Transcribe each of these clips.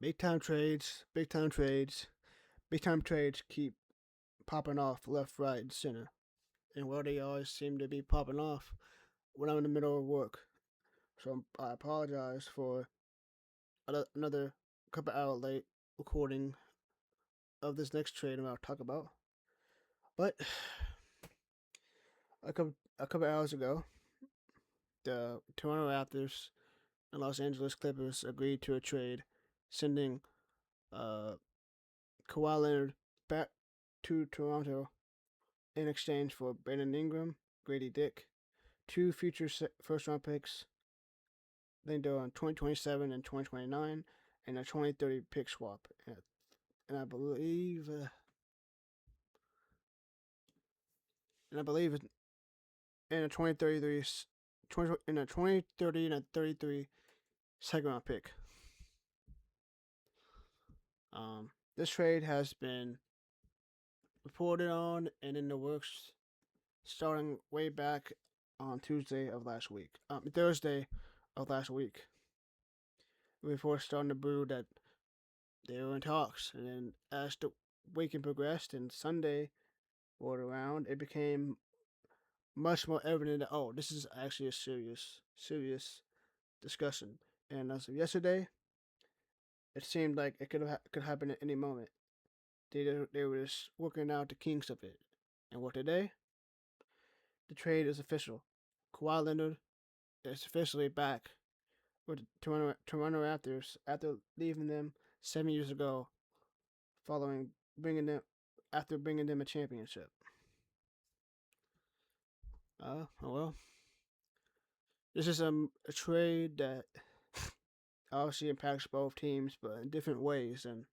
big time trades keep popping off left, right, and center. And where they always seem to be popping off when I'm in the middle of work. So I apologize for another couple hour late recording of this next trade I'm about to talk about. But a couple hours ago, the Toronto Raptors and Los Angeles Clippers agreed to a trade, sending uh, Kawhi Leonard back to Toronto in exchange for Brandon Ingram, Grady Dick, two future first round picks, then go on 2027 and 2029, and a 2030 pick swap. And I believe, in a 2033, 20, in a 2030 and a 33 second round pick. This trade has been reported on and in the works starting way back on Thursday of last week. Reports starting to brew that they were in talks, and then as the weekend progressed and Sunday rolled around, it became much more evident that this is actually a serious discussion. And as of yesterday, it seemed like it could happen at any moment. They were just working out the kinks of it. And what today? The trade is official. Kawhi Leonard is officially back with the Toronto Raptors after leaving them 7 years ago, following bringing them a championship. Well, this is a trade that obviously impacts both teams, but in different ways and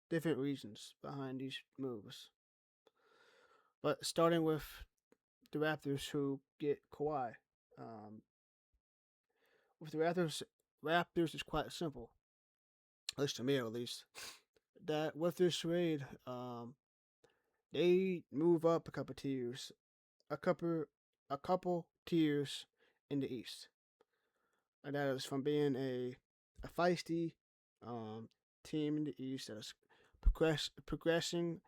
different reasons behind these moves. But starting with the Raptors, who get Kawhi. With the Raptors is quite simple, at least to me at least. That with this trade, they move up a couple tiers, a couple tiers in the East, and that is from being a feisty team in the East that is progressing,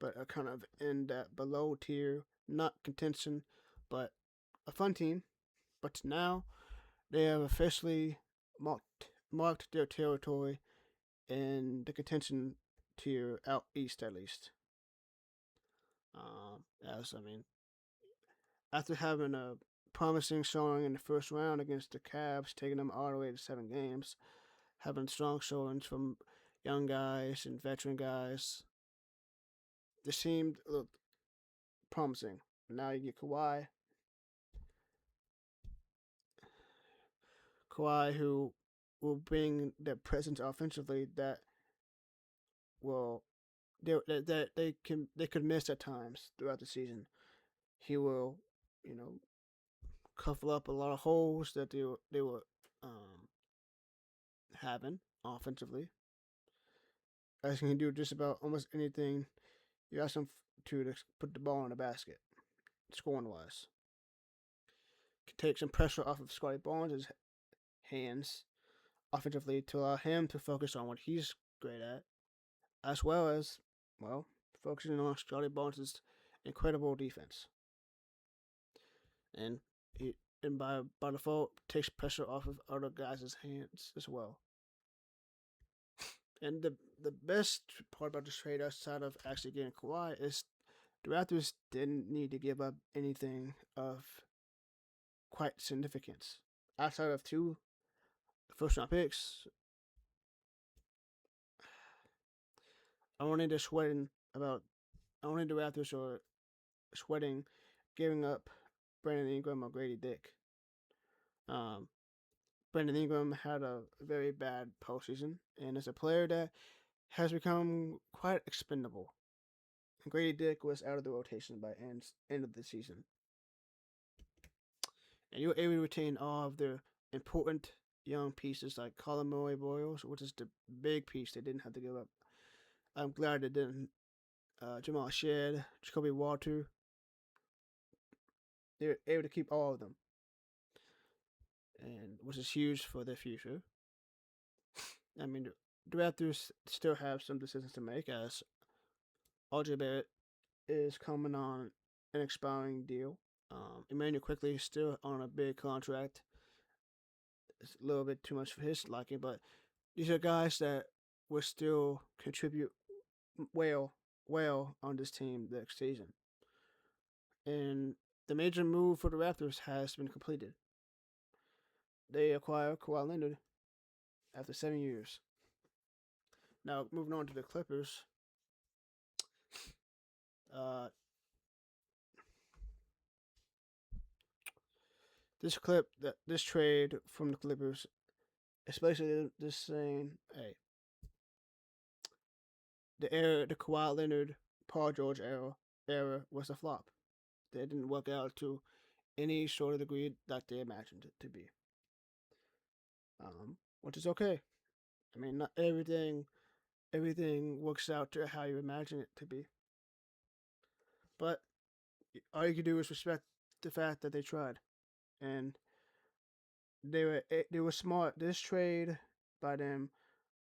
but are kind of in that below tier, not contention, but a fun team. But now they have officially marked their territory in the contention tier out east, at least. After having a promising showing in the first round against the Cavs, taking them all the way to 7 games, having strong showings from young guys and veteran guys, this seemed promising. Now you get Kawhi, who will bring that presence offensively that will that they could miss at times throughout the season. He will, cover up a lot of holes that they were having offensively. As he can do just about almost anything you ask him to put the ball in the basket, scoring wise. Can take some pressure off of Scottie Barnes' hands offensively to allow him to focus on what he's great at, as well as, focusing on Scottie Barnes' incredible defense. And by default takes pressure off of other guys' hands as well. And the best part about this trade, outside of actually getting Kawhi, is the Raptors didn't need to give up anything of quite significance. Outside of 2 first round picks, I don't need the Raptors are sweating giving up Brandon Ingram or Grady Dick. Brandon Ingram had a very bad postseason and is a player that has become quite expendable. And Grady Dick was out of the rotation by end of the season. And you were able to retain all of their important young pieces like Colin Murray-Boyles, which is the big piece they didn't have to give up. I'm glad they didn't. Jamal Shead, Jacoby Walter. They were able to keep all of them, and which is huge for their future. I mean, the Raptors still have some decisions to make as RJ Barrett is coming on an expiring deal. Emmanuel quickly is still on a big contract. It's a little bit too much for his liking, but these are guys that will still contribute well, well on this team next season. And the major move for the Raptors has been completed. They acquire Kawhi Leonard after 7 years. Now, moving on to the Clippers. Uh, this trade from the Clippers, especially this saying, hey, the Kawhi Leonard, Paul George era was a flop. They didn't work out to any sort of degree that they imagined it to be. Which is okay. I mean, not everything works out to how you imagine it to be. But all you can do is respect the fact that they tried, and they were smart. This trade by them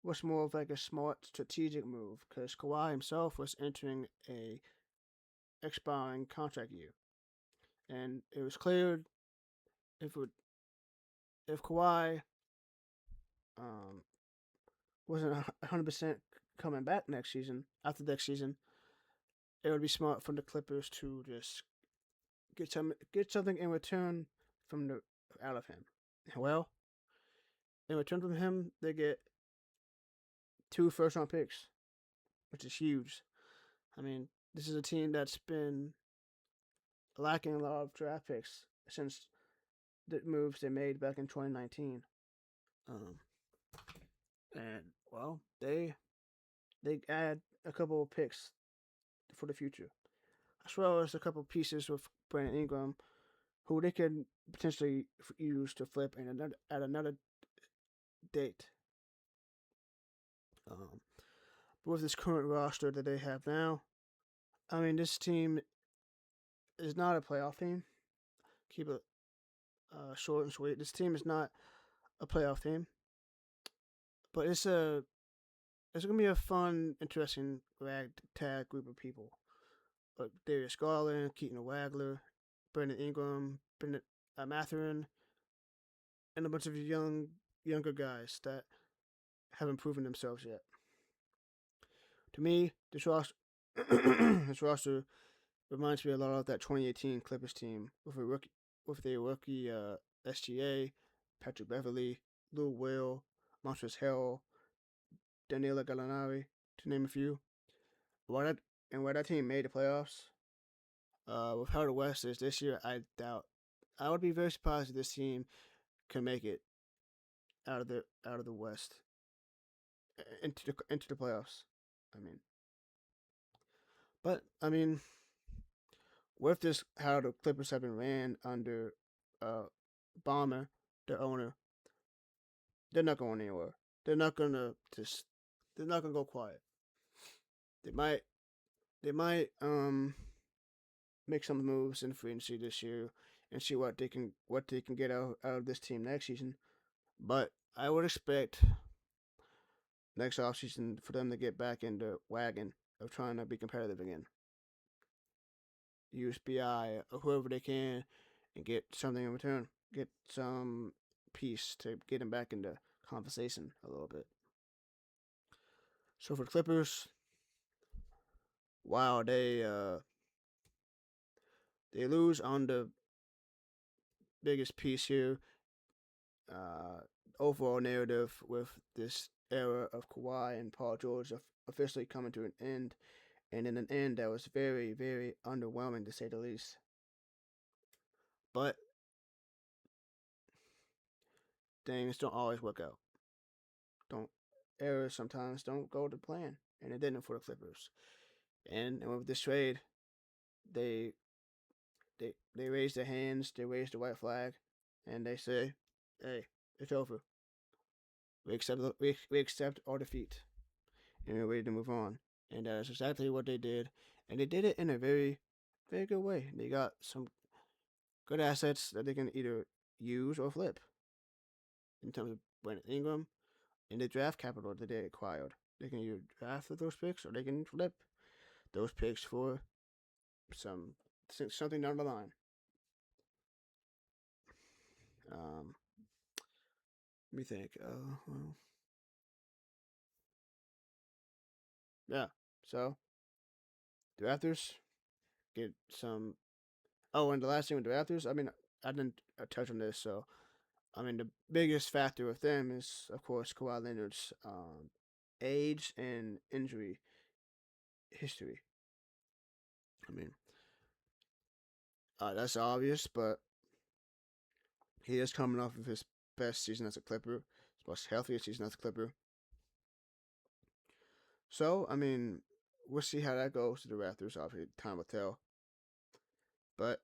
was more of like a smart strategic move because Kawhi himself was entering a expiring contract year, and it was clear if it, if Kawhi um, wasn't 100% coming back next season after next season, it would be smart for the Clippers to just get something in return from the out of him. Well, in return from him, they get two first round picks, which is huge. I mean, this is a team that's been lacking a lot of draft picks since the moves they made back in 2019. Um, and well, they add a couple of picks for the future, as well as a couple of pieces with Brandon Ingram, who they could potentially use to flip in at another date. Um, but with this current roster that they have now, I mean, this team is not a playoff team. Keep it short and sweet. This team is not a playoff team, but it's gonna be a fun, interesting ragtag group of people. Like Darius Garland, Keaton Wagler, Brandon Ingram, Bennett Mathurin, and a bunch of younger guys that haven't proven themselves yet. To me, this roster, this roster reminds me a lot of that 2018 Clippers team with a rookie SGA, Patrick Beverly, Lou Will, Montrezl Harrell, Danilo Gallinari, to name a few. Why that team made the playoffs, with how the West is this year, I doubt. I would be very surprised if this team can make it out of the West into the playoffs. I mean, but I mean, with this how the Clippers have been ran under uh, Bomber, their owner, they're not going anywhere. They're not gonna just. They're not gonna go quiet. They might. They might make some moves in free agency this year and see what they can get out of this team next season. But I would expect next offseason for them to get back in the wagon of trying to be competitive again. Use BI or whoever they can and get something in return. Get some piece to get them back into conversation a little bit. So for the Clippers, wow, they lose on the biggest piece here. Uh, Overall narrative with this era of Kawhi and Paul George officially coming to an end, and in an end that was very, very underwhelming to say the least. But things don't always work out. Don't Errors sometimes don't go to plan, and it didn't for the Clippers. And with this trade, they they raise their hands, they raise the white flag, and they say, "Hey, it's over. We accept our defeat, and we're ready to move on." And that is exactly what they did, and they did it in a very, very good way. They got some good assets that they can either use or flip. In terms of Brandon Ingram, in the draft capital that they acquired. They can either draft with those picks or they can flip those picks for some something down the line. Let me think. Well, yeah. So the Raptors get some. Oh, and the last thing with the Raptors, I mean, I didn't touch on this, so I mean, the biggest factor with them is, of course, Kawhi Leonard's age and injury history. I mean, that's obvious, but he is coming off of his best season as a Clipper, his most healthiest season as a Clipper. So, I mean, we'll see how that goes to the Raptors. Obviously, time will tell. But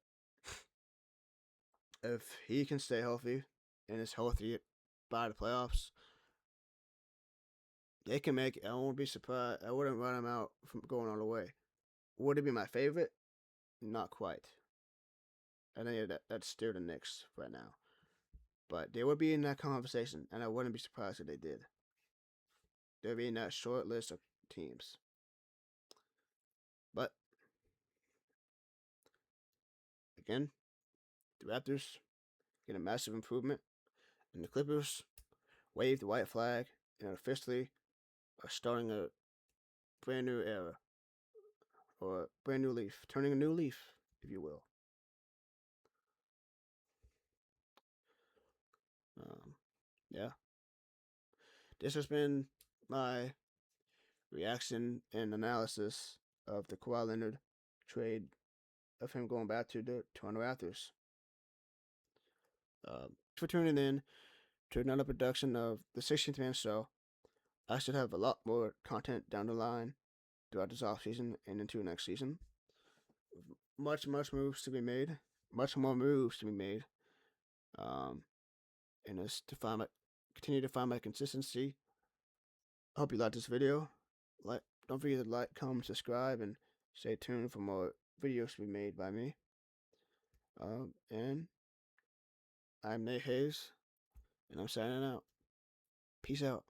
if he can stay healthy and is healthy by the playoffs, they can make it. I won't be surprised. I wouldn't run him out from going all the way. Would it be my favorite? Not quite. I think that's still the Knicks right now. But they would be in that conversation, and I wouldn't be surprised if they did. They'd be in that short list of teams. But again, the Raptors get a massive improvement, and the Clippers wave the white flag and officially are starting a brand new era, or a brand new leaf, turning a new leaf, if you will. Yeah, this has been my reaction and analysis of the Kawhi Leonard trade, of him going back to the Toronto Raptors. For tuning in to another production of the 16th Man Show. I should have a lot more content down the line throughout this off season and into next season. Much moves to be made. Much more moves to be made. And it's to continue to find my consistency. I hope you liked this video. Don't forget to like, comment, subscribe, and stay tuned for more videos to be made by me. And I'm Nate Hayes, and I'm signing out. Peace out.